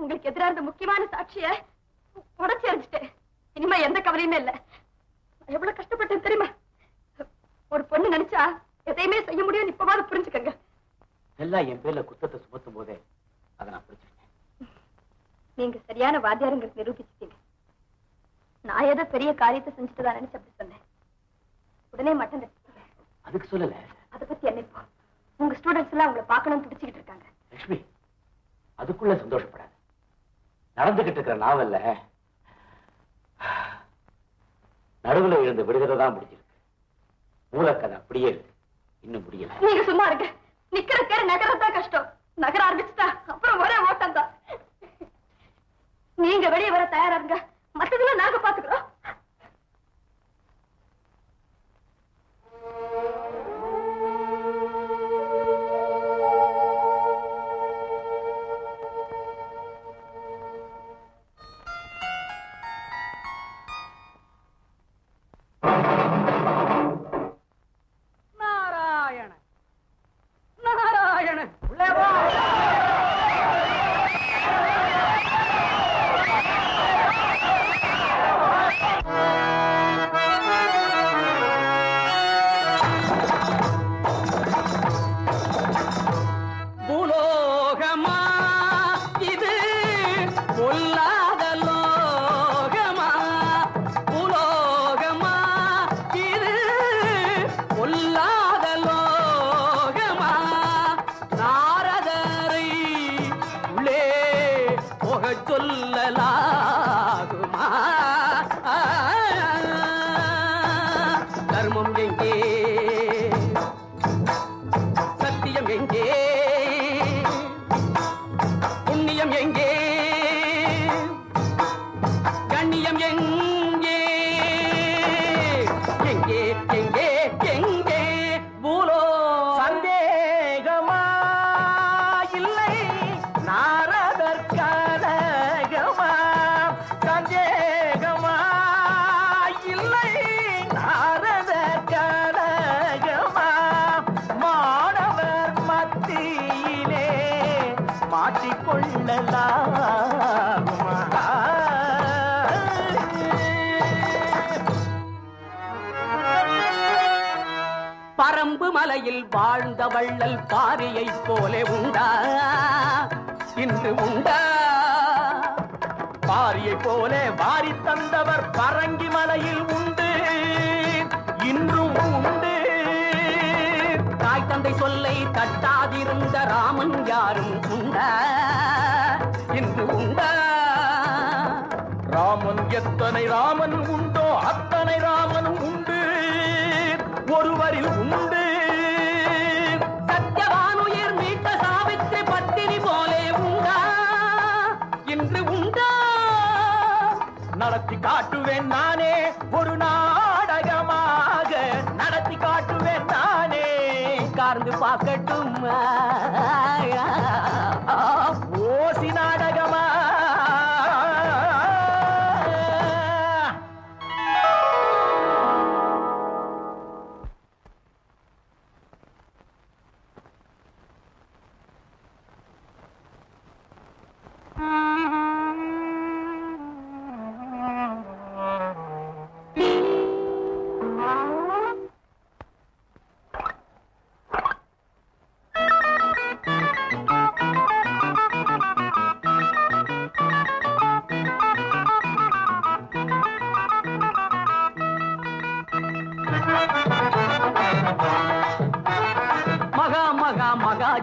உங்களுக்கு எதிராக இருந்த முக்கியமான சாட்சிய உடச்சி எறிஞ்சிட்டேன். இனிமே எந்த கவலையுமே இல்ல. எவ்வளவு கஷ்டப்பட்டேன் தெரியுமா? ஒரு பொண்ணு நினைச்சா எதையுமே செய்ய முடியும். இப்பவாது புரிஞ்சுக்கங்க. எல்லாம் என் பேர்ல குத்தத்தை சுமத்தும் போதே அதை நான் புரிஞ்சுக்கிட்டேன். நீங்க சரியான வாத்தியாருங்கிறது நிரூபிச்சிட்டீங்க. நான் ஏதோ பெரிய காரியத்தை செஞ்சுட்டுதான் நினைச்சு அப்படி சொன்னேன். உடனே மட்டம் தட்டிட்டீங்க. அதுக்கு சொல்லல. அதை பத்தி என்ன இப்போ? உங்க ஸ்டூடெண்ட்ஸ் எல்லாம் உங்களை பார்க்கணும்னு துடிச்சுக்கிட்டு இருக்காங்க. லட்சுமி, அதுக்குள்ள சந்தோஷப்படாது. நடந்துகிட்டு இருக்கிற நாவல்ல நடுவுல இருந்த விடுதலை தான் முடிஞ்சிருக்கு. மூலக்கதை அப்படியே இருக்கு, இன்னும் முடியல. நீங்க சும்மா இருக்க. நிக்கிற பேரு நகரத்தான் கஷ்டம். நகர ஆரம்பிச்சுட்டா அப்புறம் ஒரே ஓட்டம் தான். நீங்க வெளியே வர தயாரா இருங்க. மத்ததெல்லாம் நாங்க பாத்துக்கிறோம். நாராயண நாராயண உள்ளே வா. பூலோகமா இது பொல்லாத லோகமா? பூலோகமா இது பொல்லாத லோகமா? நாரதரை உள்ளே போகச் சொல்லலாகுமா? தர்மம் எங்கே? சத்தியம் எங்கே? புண்ணியம் எங்கே? கண்ணியம் எங்கே? எங்கே எங்கே எங்கே? பூலோ சந்தேகமா இல்லை நாரதர் கலகமா? சந்தேகமா இல்லை நாரதர் கலகமா? மாணவர் மத்தியிலே மாட்டிக்கொள்ளலாகுமா? பரம்பு மலையில் வாழ்ந்த வள்ளல் பாரியைப் போலே உண்டா இன்று உண்டா? பாரியைப் போலே வாரி தந்தவர் பரங்கி மலையில் உண்டு, இன்றும் உண்டு. தாய் தந்தை சொல்லை தட்டாதிருந்த ராமன் யாரும் உண்டா இன்று உண்டா? ராமன் எத்தனை ராமன் உண்டோ அத்தனை ராமனும் உண்டு, ஒருவரில் உண்டு. சத்யவானுயிர் மீட்ட சாவித்திரி பட்டினி போலே உண்டா இன்று உண்டா? நடத்தி காட்டுவேன் நானே ஒரு நாடகமாக, நடத்தி காட்டுவேன் நானே. கார்ந்து பார்க்கட்டும் ஓசி நாடகமா?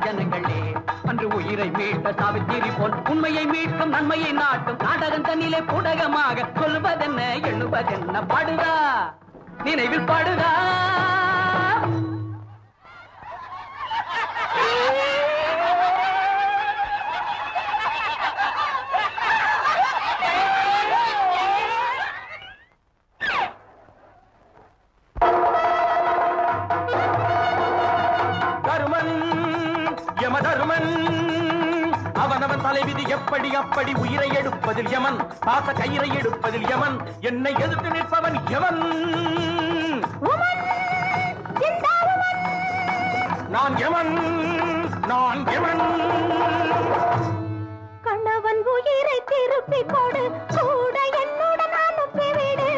ஜனங்களே, அன்று உயிரை மீட்ட சாவித்திரி போல் உண்மையை மீட்கும் நன்மையை நாட்டும் நாடகம் தன்னிலே புடகமாக சொல்வதென்ன எழுவதென்ன? பாடுதா நினைவில் பாடுதா? அவனவன் தலைவிதி எப்படி அப்படி உயிரை எடுப்பதில் யமன், பாச கயிறை எடுப்பதில் யமன், என்னை எதிர்த்து நிற்பவன் யமன். நான் யமன், நான் யமன். கணவன் உயிரை திருப்பி கொடு, கூட என்னுடன் அனுப்பிவிடு.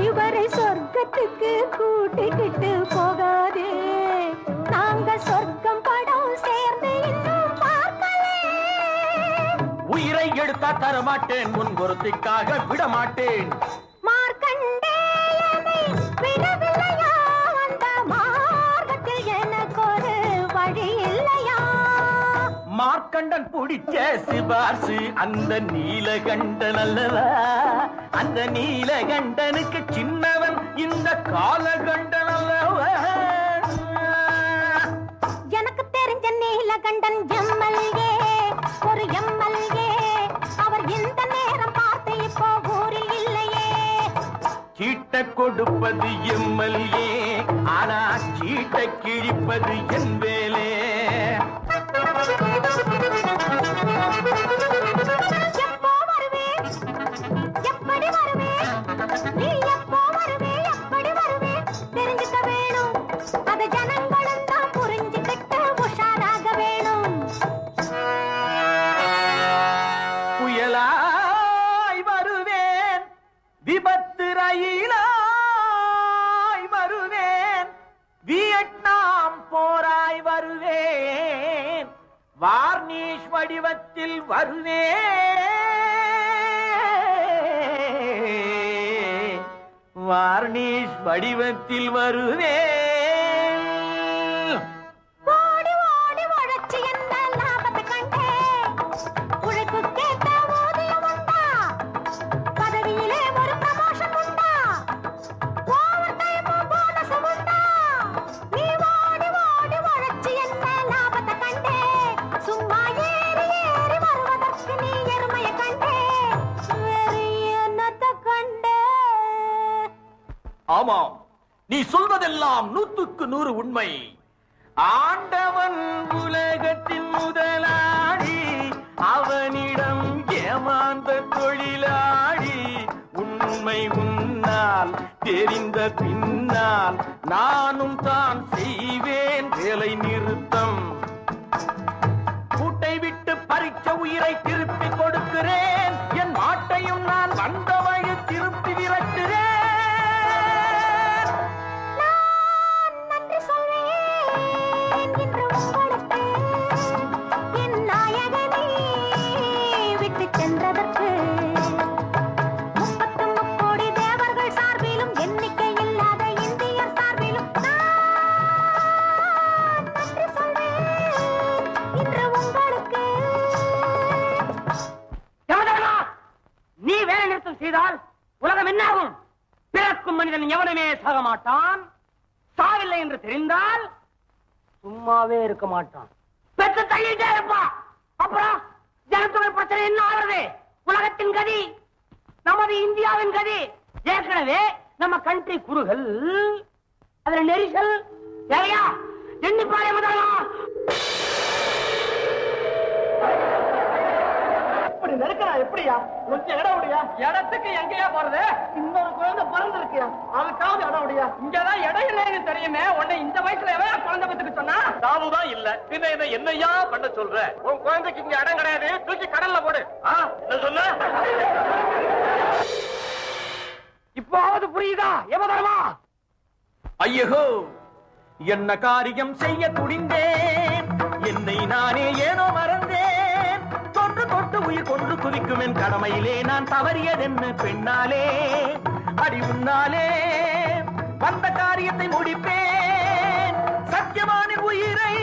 இவரை சொர்க்கத்துக்கு கூட்டிக்கிட்டு போகாதே, நாங்க சொர்க்கம் படம் சேர்ந்து இன்னும் பார்க்கலே. உயிரை எடுத்தா தரமாட்டேன், முன் பொருத்திக்காக விட மாட்டேன். மார்க்கண்டேயனை விடவில்லையா, அந்த மார்க்கத்தில் எனக்கு ஒரு வழி இல்லையா? மார்க்கண்டன் பிடிச்ச சிபார்சு அந்த நீலகண்டன் அல்லவா? அந்த நீலகண்டனுக்கு சின்னவன் இந்த காலகண்டன் அல்லவா? எனக்கு தெரிஞ்ச நீலகண்டன் எம்எல்ஏ, ஒரு எம்எல்ஏ. அவர் இந்த நேரம் பார்த்து இப்போ ஊரில் இல்லையே. சீட்டை கொடுப்பது எம்எல்ஏ, ஆனா சீட்டை கிழிப்பது என் வேலே. எப்போ வருவே, எப்படி வருவே, நீ எப்போ வருவே, எப்படி வருவே, தெரிஞ்சுக்க வேணும். அது ஜனங்களும் தான் புரிஞ்சுக்கிட்டு உஷாராக வேணும். புயலாய் வருவேன், விபத்து ரயிலாய் வருவேன், வியட்நாம் போராய் வருவேன், வார்னிஷ் வடிவத்தில் வருவேன், வார்னிஷ் வடிவத்தில் வருவேன். ஓடி ஓடி உழைச்சு என்ன லாபத்தை கண்டே, உழைப்புக்கேத்த ஊதியம் உண்டா, பதவியிலே ஒரு ப்ரமோஷன் உண்டா, ஓவர் டைமும் போனஸும் உண்டா. நீ ஓடி ஓடி உழைச்சு என்ன லாபத்தை கண்டே, சும்மா ஏறி ஏறி வருவதற்கு நீ எருமைய கண்டே, வேறு என்னத்தை கண்டே? ஆமாம், நீ சொல்வதெல்லாம் 100க்கு 100 உண்மை. ஆண்டவன் உலகத்தின் முதலாளி, அவனிடம் ஏமாந்த தொழிலாளி. உண்மை உன்னால் தெரிந்த பின்னால் நானும் தான் செய்வேன் வேலை நிறுத்தம். கூட்டை விட்டு பறிச்ச உயிரை திருப்பி கொடுக்கிறேன், என் மாட்டையும் நான் வந்த வழி திருப்பி விரட்டுறேன். நான் நன்றி சொல்வேன் இன்று உங்களுக்கு, என் நாயகனை விட்டு சென்றதற்கு. 33 கோடி தேவர்கள் சார்பிலும், எண்ணிக்கை இல்லாத இந்தியர் சார்பிலும் நான் நன்றி சொல்வேன் இன்று உங்களுக்கு. யமதர்மா, நீ வேலை நிறுத்தம் செய்தால் உலகம் என்னாகும்? பிறக்கும் மனிதன் எவனுமே சாக மாட்டான். சாவில்லை என்று தெரிந்தால் சும்மாவே இருக்க மாட்டான், பெற்று தள்ளிட்டே இருப்பான். அப்புறம் ஜனத்தொகை பிரச்சனை என்ன ஆகிறது? உலகத்தின் கதி, நமது இந்தியாவின் கதி. ஏற்கனவே நம்ம கண்ட்ரி குறுகல், அதுல நெரிசல். சரியா? எண்ணிப்பாரு யமதர்மா. இப்படி நெருக்கடா எப்படியா? கொஞ்சம் இடம் விடியா? இடத்துக்கு எங்கேயா போறது? இன்னொரு குழந்தை பிறந்து இருக்கியா? அதுக்காவது இடம் விடியா? இங்கதான் இடம் இல்லைன்னு தெரியுமே, உன்னை இந்த வயசுல எவன் குழந்தை பத்துக்கு சொன்னா? தாவுதான் இல்ல, பின்ன இதை என்னையா பண்ண சொல்ற? உன் குழந்தைக்கு இங்க இடம் கிடையாது, தூக்கி கடல்ல போடு. என்ன சொன்ன? இப்போது புரியுதா யமதர்மா? ஐயோ, என்ன காரியம் செய்ய துடிந்தேன், என்னை நானே ஏனோ மறந்தேன். தொன்று தொட்டு உயிர் கொன்று குதிக்கும் என் கடமையிலே நான் தவறியதென்ன பெண்ணாலே? அடி உன்னாலே வந்த காரியத்தை முடிப்பேன், சத்தியமான உயிரை